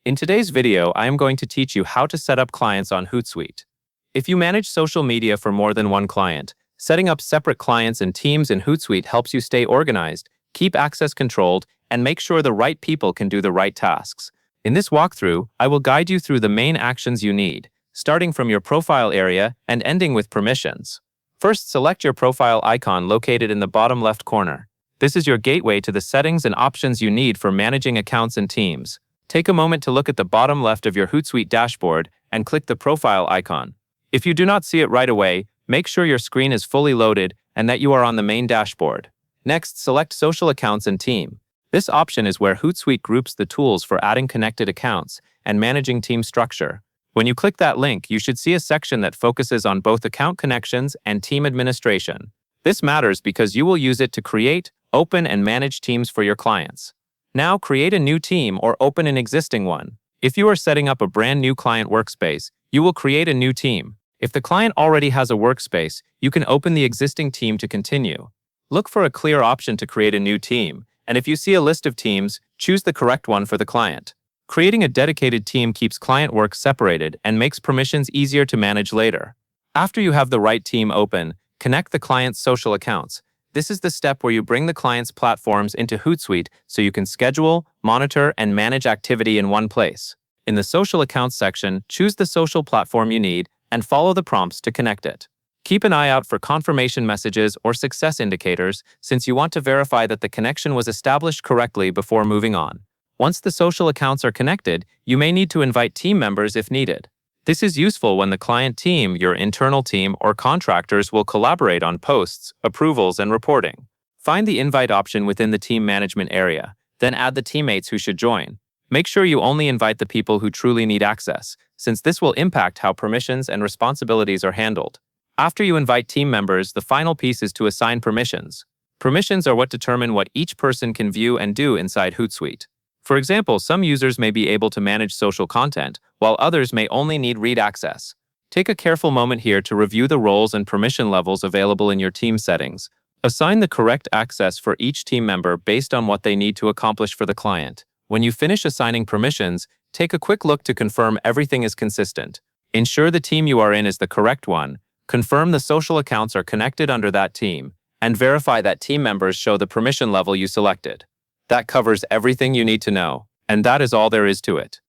In today's video, I am going to teach you how to set up clients on Hootsuite. If you manage social media for more than one client, setting up separate clients and teams in Hootsuite helps you stay organized, keep access controlled, and make sure the right people can do the right tasks. In this walkthrough, I will guide you through the main actions you need, starting from your profile area and ending with permissions. First, select your profile icon located in the bottom left corner. This is your gateway to the settings and options you need for managing accounts and teams. Take a moment to look at the bottom left of your Hootsuite dashboard and click the profile icon. If you do not see it right away, make sure your screen is fully loaded and that you are on the main dashboard. Next, select Social Accounts and Team. This option is where Hootsuite groups the tools for adding connected accounts and managing team structure. When you click that link, you should see a section that focuses on both account connections and team administration. This matters because you will use it to create, open, and manage teams for your clients. Now, create a new team or open an existing one. If you are setting up a brand new client workspace, you will create a new team. If the client already has a workspace, you can open the existing team to continue. Look for a clear option to create a new team, and if you see a list of teams, choose the correct one for the client. Creating a dedicated team keeps client work separated and makes permissions easier to manage later. After you have the right team open, connect the client's social accounts. This is the step where you bring the client's platforms into Hootsuite so you can schedule, monitor, and manage activity in one place. In the Social Accounts section, choose the social platform you need and follow the prompts to connect it. Keep an eye out for confirmation messages or success indicators since you want to verify that the connection was established correctly before moving on. Once the social accounts are connected, you may need to invite team members if needed. This is useful when the client team, your internal team, or contractors will collaborate on posts, approvals, and reporting. Find the invite option within the team management area, then add the teammates who should join. Make sure you only invite the people who truly need access, since this will impact how permissions and responsibilities are handled. After you invite team members, the final piece is to assign permissions. Permissions are what determine what each person can view and do inside Hootsuite. For example, some users may be able to manage social content, while others may only need read access. Take a careful moment here to review the roles and permission levels available in your team settings. Assign the correct access for each team member based on what they need to accomplish for the client. When you finish assigning permissions, take a quick look to confirm everything is consistent. Ensure the team you are in is the correct one, confirm the social accounts are connected under that team, and verify that team members show the permission level you selected. That covers everything you need to know, and that is all there is to it.